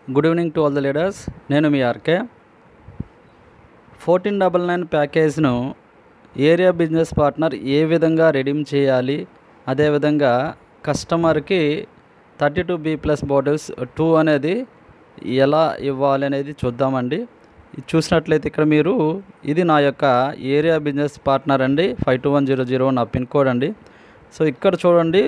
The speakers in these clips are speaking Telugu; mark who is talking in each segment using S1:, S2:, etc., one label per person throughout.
S1: Good evening to all the leaders. నేను మీ ఆర్కే. 1499 ప్యాకేజ్ను ఏరియా బిజినెస్ పార్ట్నర్ ఏ విధంగా రెడీమ్ చేయాలి, అదేవిధంగా కస్టమర్కి 32B+ బాటిల్స్ 2 అనేది ఎలా ఇవ్వాలి అనేది చూద్దామండి. ఇది చూసినట్లయితే ఇక్కడ మీరు ఇది నా యొక్క ఏరియా బిజినెస్ పార్ట్నర్ అండి, 52100 నా పిన్ కోడ్ అండి. సో ఇక్కడ చూడండి,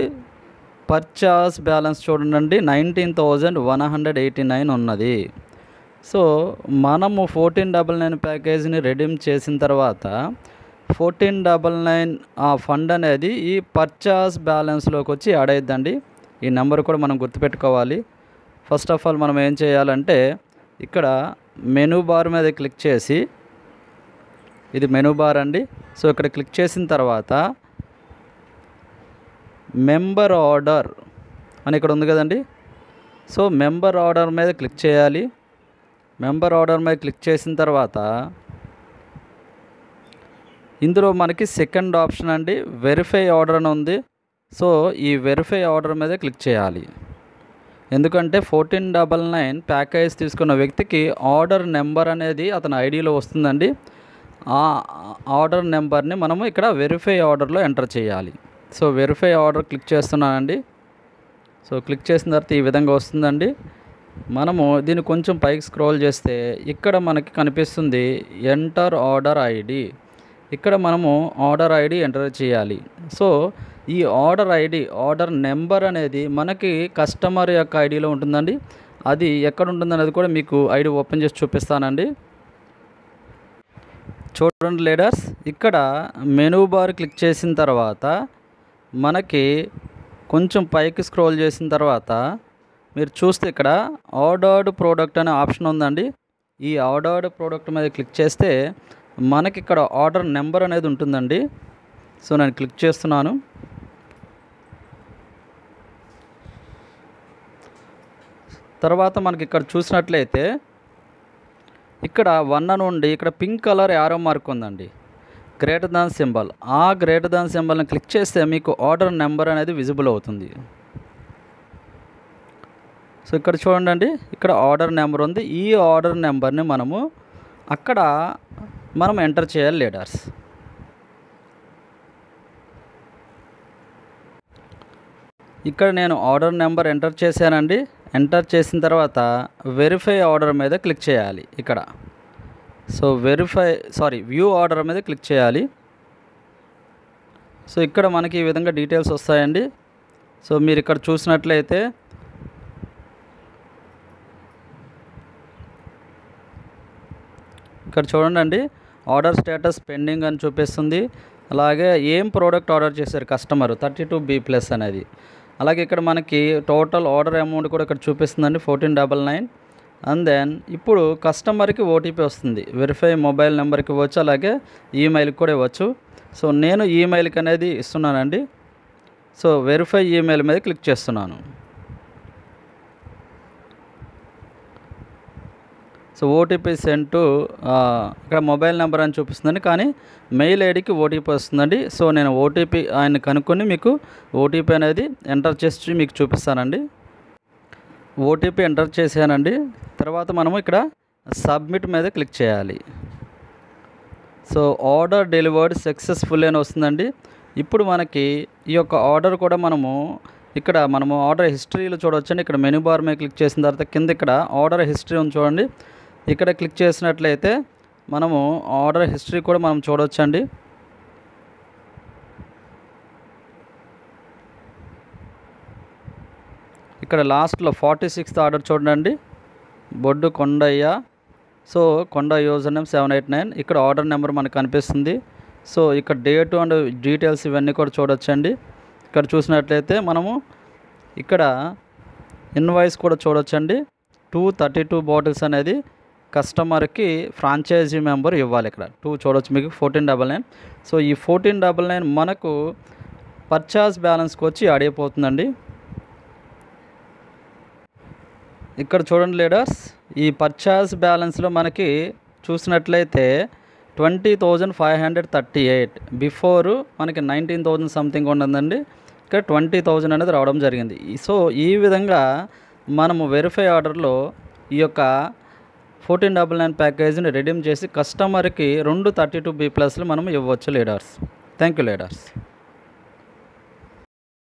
S1: పర్చేస్ బ్యాలెన్స్ చూడండి 19,189 ఉన్నది. సో మనము 1499 ప్యాకేజీని రెడీమ్ చేసిన తర్వాత 1499 ఆ ఫండ్ అనేది ఈ పర్చేస్ బ్యాలెన్స్లోకి వచ్చి యాడ్ అయిద్దండి. ఈ నెంబర్ కూడా మనం గుర్తుపెట్టుకోవాలి. ఫస్ట్ ఆఫ్ ఆల్ మనం ఏం చేయాలంటే ఇక్కడ మెనూ బార్ మీద క్లిక్ చేసి, ఇది మెనూ బార్ అండి. సో ఇక్కడ క్లిక్ చేసిన తర్వాత మెంబర్ ఆర్డర్ అని ఇక్కడ ఉంది కదండి. సో మెంబర్ ఆర్డర్ మీద క్లిక్ చేయాలి. మెంబర్ ఆర్డర్ మీద క్లిక్ చేసిన తర్వాత ఇందులో మనకి సెకండ్ ఆప్షన్ అండి, వెరిఫై ఆర్డర్ అని ఉంది. సో ఈ వెరిఫై ఆర్డర్ మీద క్లిక్ చేయాలి. ఎందుకంటే 1499 ప్యాకేజ్ తీసుకున్న వ్యక్తికి ఆర్డర్ నెంబర్ అనేది అతని ఐడిలో వస్తుందండి. ఆ ఆర్డర్ నెంబర్ని మనము ఇక్కడ వెరిఫై ఆర్డర్లో ఎంటర్ చేయాలి. సో వెరిఫై ఆర్డర్ క్లిక్ చేస్తున్నానండి. సో క్లిక్ చేసిన తర్వాత ఈ విధంగా వస్తుందండి. మనము దీన్ని కొంచెం పైకి స్క్రోల్ చేస్తే ఇక్కడ మనకి కనిపిస్తుంది ఎంటర్ ఆర్డర్ ఐడి. ఇక్కడ మనము ఆర్డర్ ఐడి ఎంటర్ చేయాలి. సో ఈ ఆర్డర్ ఐడి, ఆర్డర్ నెంబర్ అనేది మనకి కస్టమర్ యొక్క ఐడిలో ఉంటుందండి. అది ఎక్కడ ఉంటుంది అనేది కూడా మీకు ఐడి ఓపెన్ చేసి చూపిస్తానండి. చూడండి లీడర్స్, ఇక్కడ మెనూ బార్ క్లిక్ చేసిన తర్వాత మనకి కొంచెం పైకి స్క్రోల్ చేసిన తర్వాత మీరు చూస్తే ఇక్కడ ఆర్డర్డ్ ప్రోడక్ట్ అనే ఆప్షన్ ఉందండి. ఈ ఆర్డర్డ్ ప్రోడక్ట్ మీద క్లిక్ చేస్తే మనకి ఇక్కడ ఆర్డర్ నెంబర్ అనేది ఉంటుందండి. సో నేను క్లిక్ చేస్తున్నాను. తర్వాత మనకి ఇక్కడ చూసినట్లయితే ఇక్కడ 1 నుండి ఇక్కడ పింక్ కలర్ యారో మార్క్ ఉందండి, గ్రేటర్ దాన్ సింబల్. ఆ గ్రేటర్ దాన్ సింబల్ని క్లిక్ చేస్తే మీకు ఆర్డర్ నెంబర్ అనేది విజిబుల్ అవుతుంది. సో ఇక్కడ చూడండి, ఇక్కడ ఆర్డర్ నెంబర్ ఉంది. ఈ ఆర్డర్ నెంబర్ని మనం ఎంటర్ చేయాలి లీడర్స్. ఇక్కడ నేను ఆర్డర్ నెంబర్ ఎంటర్ చేశానండి. ఎంటర్ చేసిన తర్వాత వెరిఫై ఆర్డర్ మీద క్లిక్ చేయాలి ఇక్కడ. సో వ్యూ ఆర్డర్ మీద క్లిక్ చేయాలి. సో ఇక్కడ మనకి ఈ విధంగా డీటెయిల్స్ వస్తాయండి. సో మీరు ఇక్కడ చూసినట్లయితే ఇక్కడ చూడండి, ఆర్డర్ స్టేటస్ పెండింగ్ అని చూపిస్తుంది. అలాగే ఏం ప్రోడక్ట్ ఆర్డర్ చేశారు కస్టమర్ 32B+ అనేది. అలాగే ఇక్కడ మనకి టోటల్ ఆర్డర్ అమౌంట్ కూడా ఇక్కడ చూపిస్తుందండి 1499. అండ్ దెన్ ఇప్పుడు కస్టమర్కి ఓటీపీ వస్తుంది. వెరిఫై మొబైల్ నెంబర్కి ఇవ్వచ్చు, అలాగే ఈమెయిల్కి కూడా ఇవ్వచ్చు. సో నేను ఈమెయిల్కి అనేది ఇస్తున్నానండి. సో వెరిఫై ఈమెయిల్ మీద క్లిక్ చేస్తున్నాను. సో ఓటీపీ సెండ్ టు ఇక్కడ మొబైల్ నెంబర్ అని చూపిస్తుందండి, కానీ మెయిల్ ఐడికి ఓటీపీ వస్తుందండి. సో నేను ఓటీపీ ఆయన కనుక్కొని మీకు ఓటీపీ అనేది ఎంటర్ చేసి మీకు చూపిస్తానండి. ఓటీపీ ఎంటర్ చేశానండి. తర్వాత మనము ఇక్కడ సబ్మిట్ మీద క్లిక్ చేయాలి. సో ఆర్డర్ డెలివర్డ్ సక్సెస్ఫుల్ అని వస్తుందండి. ఇప్పుడు మనకి ఈ యొక్క ఆర్డర్ కూడా మనము ఆర్డర్ హిస్టరీలో చూడవచ్చండి. ఇక్కడ మెనూ బార్ మీద క్లిక్ చేసిన తర్వాత కింద ఇక్కడ ఆర్డర్ హిస్టరీ ఉంది చూడండి. ఇక్కడ క్లిక్ చేసినట్లయితే మనము ఆర్డర్ హిస్టరీ కూడా మనం చూడవచ్చండి. ఇక్కడ లాస్ట్లో 46th ఆర్డర్ చూడండి, బొడ్డు కొండయ్య. సో కొండ యూజర్ నేమ్ 789. ఇక్కడ ఆర్డర్ నెంబర్ మనకు కనిపిస్తుంది. సో ఇక్కడ డేటు అండ్ డీటెయిల్స్ ఇవన్నీ కూడా చూడొచ్చండి. ఇక్కడ చూసినట్లయితే మనము ఇక్కడ ఇన్వాయిస్ కూడా చూడొచ్చండి. 232 బాటిల్స్ అనేది కస్టమర్కి ఫ్రాంచైజీ మెంబర్ ఇవ్వాలి. ఇక్కడ 2 చూడవచ్చు మీకు 1499. సో ఈ 1499 మనకు పర్చేస్ బ్యాలెన్స్కి వచ్చి యాడ్ అయిపోతుందండి. ఇక్కడ చూడండి లీడర్స్, ఈ పర్చేస్ బ్యాలెన్స్లో మనకి చూసినట్లయితే 20,538. బిఫోర్ మనకి 19,000 సంథింగ్ ఉన్నదండి. ఇక్కడ 20,000 అనేది రావడం జరిగింది. సో ఈ విధంగా మనము వెరిఫై ఆర్డర్లో ఈ యొక్క 1499 ప్యాకేజీని రెడీమ్ చేసి కస్టమర్కి 2 32B+ మనం ఇవ్వచ్చు లీడర్స్. Thank you leaders.